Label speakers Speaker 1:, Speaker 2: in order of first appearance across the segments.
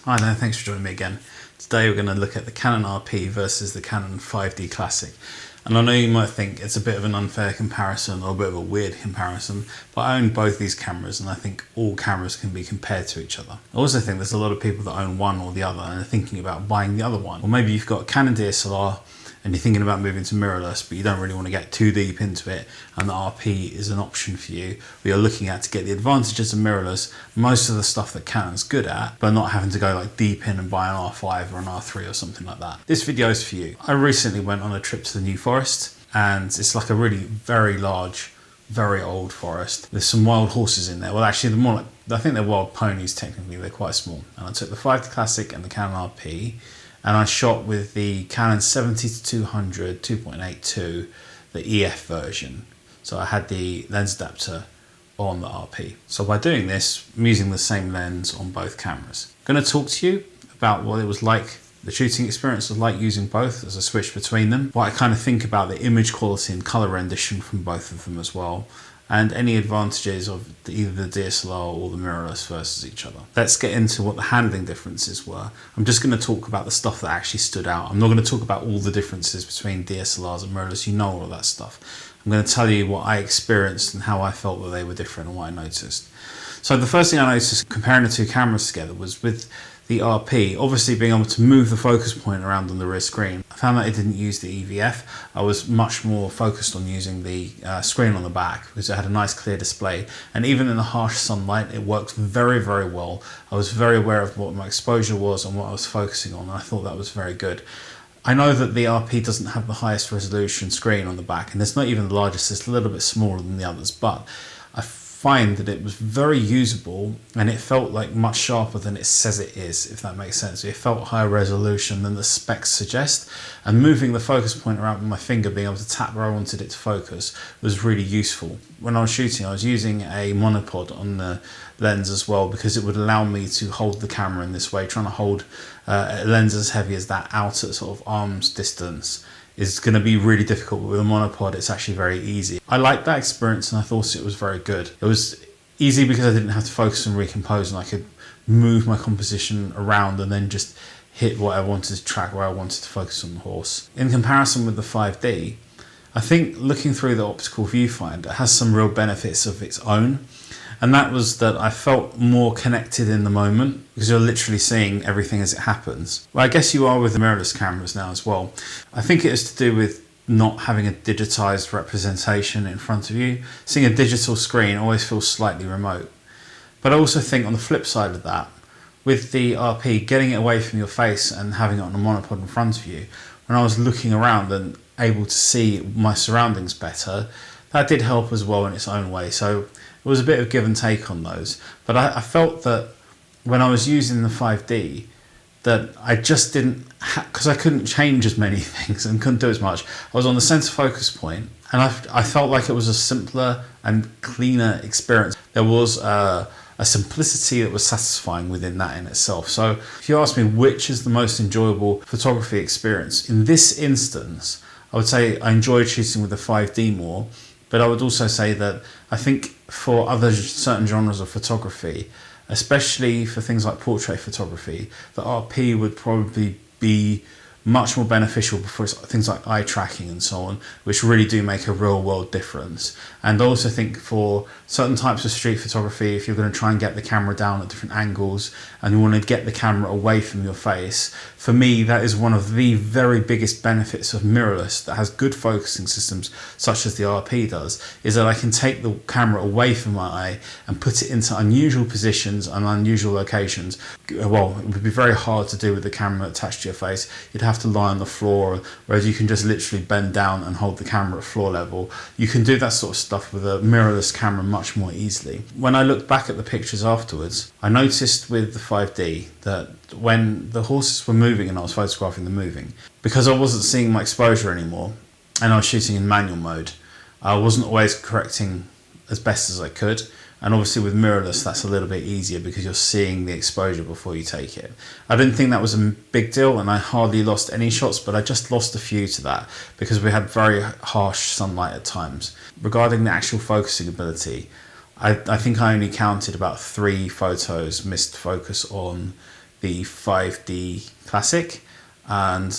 Speaker 1: Hi there, thanks for joining me again. Today we're going to look at the Canon RP versus the Canon 5D Classic. And I know you might think it's a bit of an unfair comparison or a bit of a weird comparison, but I own both these cameras and I think all cameras can be compared to each other. I also think there's a lot of people that own one or the other and are thinking about buying the other one. Or maybe you've got a Canon DSLR and you're thinking about moving to mirrorless, but you don't really want to get too deep into it, and the RP is an option for you. We are looking at to get the advantages of mirrorless, most of the stuff that Canon's good at, but not having to go like deep in and buy an R5 or an R3 or something like that. This video is for you. I recently went on a trip to the New Forest, and it's like a really very large, very old forest. There's some wild horses in there. Well, actually, they're more like, I think they're wild ponies technically, they're quite small. And I took the 5D Classic and the Canon RP, and I shot with the Canon 70-200 2.82, the EF version. So I had the lens adapter on the RP. So by doing this, I'm using the same lens on both cameras. I'm going to talk to you about what it was like, the shooting experience was like using both as I switch between them, what I kind of think about the image quality and color rendition from both of them as well, and any advantages of either the DSLR or the mirrorless versus each other. Let's get into what the handling differences were. I'm just going to talk about the stuff that actually stood out. I'm not going to talk about all the differences between DSLRs and mirrorless, you know all of that stuff. I'm going to tell you what I experienced and how I felt that they were different and what I noticed. So the first thing I noticed comparing the two cameras together was with the RP, obviously being able to move the focus point around on the rear screen. I found that it didn't use the EVF. I was much more focused on using the screen on the back because it had a nice clear display, and even in the harsh sunlight it worked very, very well. I was very aware of what my exposure was and what I was focusing on, and I thought that was very good. I know that the RP doesn't have the highest resolution screen on the back, and it's not even the largest, it's a little bit smaller than the others, but I find that it was very usable and it felt like much sharper than it says it is, if that makes sense. It felt higher resolution than the specs suggest, and moving the focus point around with my finger, being able to tap where I wanted it to focus, was really useful. When I was shooting, I was using a monopod on the lens as well because it would allow me to hold the camera in this way. Trying to hold a lens as heavy as that out at sort of arm's distance is going to be really difficult, but with a monopod it's actually very easy. I liked that experience and I thought it was very good. It was easy because I didn't have to focus and recompose, and I could move my composition around and then just hit what I wanted to track, where I wanted to focus on the horse. In comparison with the 5D, I think looking through the optical viewfinder has some real benefits of its own. And that was that I felt more connected in the moment because you're literally seeing everything as it happens. Well, I guess you are with the mirrorless cameras now as well. I think it is to do with not having a digitized representation in front of you. Seeing a digital screen always feels slightly remote. But I also think on the flip side of that, with the RP, getting it away from your face and having it on a monopod in front of you, when I was looking around and able to see my surroundings better, that did help as well in its own way. So it was a bit of give and take on those, but I felt that when I was using the 5D that I just didn't, because I couldn't change as many things and couldn't do as much. I was on the center focus point and I felt like it was a simpler and cleaner experience. There was a simplicity that was satisfying within that in itself. So if you ask me which is the most enjoyable photography experience, in this instance, I would say I enjoyed shooting with the 5D more. But I would also say that I think for other certain genres of photography, especially for things like portrait photography, the RP would probably be much more beneficial for things like eye tracking and so on, which really do make a real world difference. And I also think for certain types of street photography, if you're going to try and get the camera down at different angles and you want to get the camera away from your face, for me that is one of the very biggest benefits of mirrorless that has good focusing systems such as the RP does, is that I can take the camera away from my eye and put it into unusual positions and unusual locations. Well, it would be very hard to do with the camera attached to your face. You'd have to lie on the floor, whereas you can just literally bend down and hold the camera at floor level. You can do that sort of stuff with a mirrorless camera much more easily. When I looked back at the pictures afterwards, I noticed with the 5D that when the horses were moving and I was photographing them moving, because I wasn't seeing my exposure anymore and I was shooting in manual mode, I wasn't always correcting as best as I could. And obviously with mirrorless that's a little bit easier because you're seeing the exposure before you take it. I didn't think that was a big deal and I hardly lost any shots, but I just lost a few to that because we had very harsh sunlight at times. Regarding the actual focusing ability, I think I only counted about 3 photos missed focus on the 5D Classic, and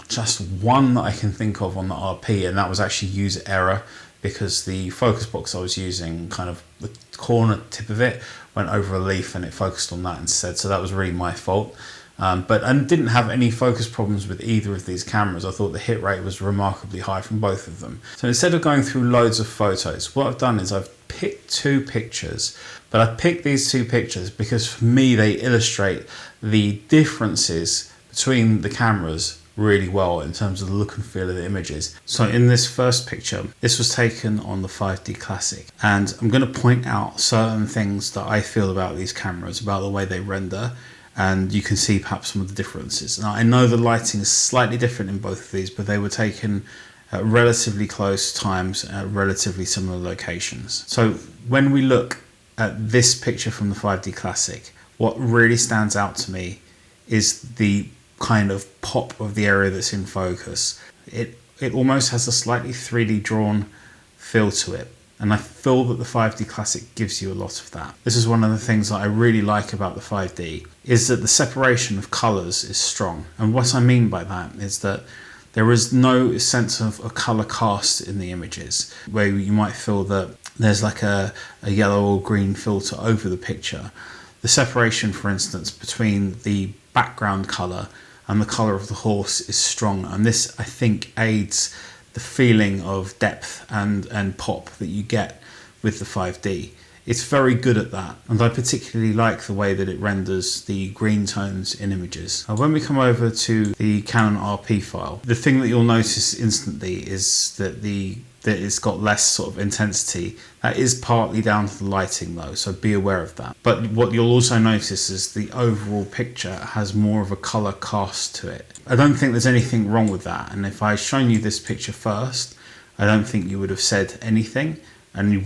Speaker 1: just one that I can think of on the RP, and that was actually user error, because the focus box I was using, kind of the corner tip of it went over a leaf and it focused on that instead, so that was really my fault. But I didn't have any focus problems with either of these cameras. I thought the hit rate was remarkably high from both of them. So instead of going through loads of photos, what I've done is I've picked 2 pictures, but I picked these 2 pictures because for me they illustrate the differences between the cameras really well in terms of the look and feel of the images. So in this first picture, this was taken on the 5D Classic, and I'm going to point out certain things that I feel about these cameras, about the way they render, and you can see perhaps some of the differences. Now I know the lighting is slightly different in both of these, but they were taken at relatively close times at relatively similar locations. So when we look at this picture from the 5D Classic, what really stands out to me is the kind of pop of the area that's in focus. It almost has a slightly 3D drawn feel to it, and I feel that the 5D Classic gives you a lot of that. This is one of the things that I really like about the 5D, is that the separation of colours is strong, and what I mean by that is that there is no sense of a colour cast in the images, where you might feel that there's like a yellow or green filter over the picture. The separation, for instance, between the background colour and the colour of the horse is strong, and this I think aids the feeling of depth and pop that you get with the 5D. It's very good at that, and I particularly like the way that it renders the green tones in images. When we come over to the Canon RP file, the thing that you'll notice instantly is that it's got less sort of intensity. That is partly down to the lighting though, so be aware of that. But what you'll also notice is the overall picture has more of a colour cast to it. I don't think there's anything wrong with that, and if I had shown you this picture first, I don't think you would have said anything, and it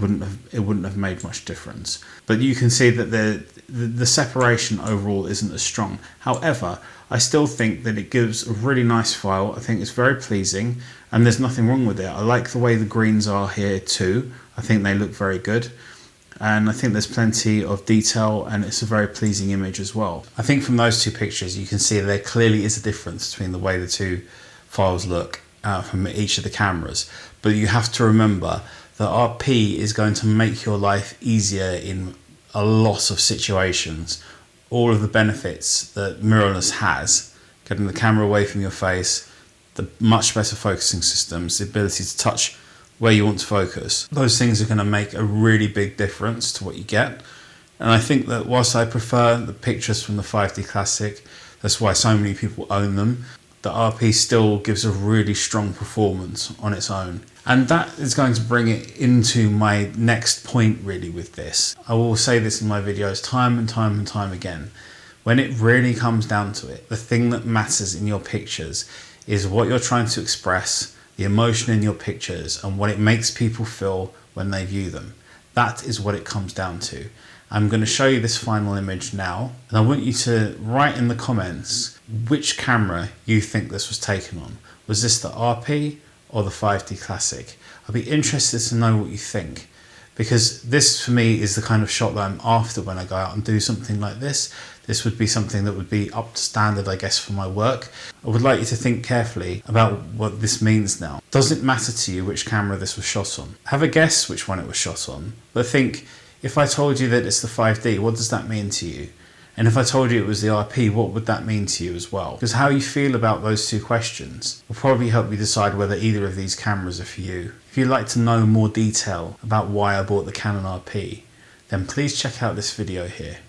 Speaker 1: wouldn't have made much difference. But you can see that the separation overall isn't as strong. However, I still think that it gives a really nice file. I think it's very pleasing, and there's nothing wrong with it. I like the way the greens are here too. I think they look very good, and I think there's plenty of detail, and it's a very pleasing image as well. I think from those 2 pictures you can see there clearly is a difference between the way the 2 files look from each of the cameras, but you have to remember that RP is going to make your life easier in a lot of situations. All of the benefits that mirrorless has, getting the camera away from your face, the much better focusing systems, the ability to touch where you want to focus, those things are going to make a really big difference to what you get. And I think that whilst I prefer the pictures from the 5D Classic, that's why so many people own them, the RP still gives a really strong performance on its own. And that is going to bring it into my next point really with this. I will say this in my videos time and time and time again. When it really comes down to it, the thing that matters in your pictures is what you're trying to express, the emotion in your pictures, and what it makes people feel when they view them. That is what it comes down to. I'm going to show you this final image now, and I want you to write in the comments which camera you think this was taken on. Was this the RP or the 5D Classic? I'd be interested to know what you think, because this for me is the kind of shot that I'm after when I go out and do something like this. This would be something that would be up to standard, I guess, for my work. I would like you to think carefully about what this means now. Does it matter to you which camera this was shot on? Have a guess which one it was shot on, but think, if I told you that it's the 5D, what does that mean to you? And if I told you it was the RP, what would that mean to you as well? Because how you feel about those 2 questions will probably help you decide whether either of these cameras are for you. If you'd like to know more detail about why I bought the Canon RP, then please check out this video here.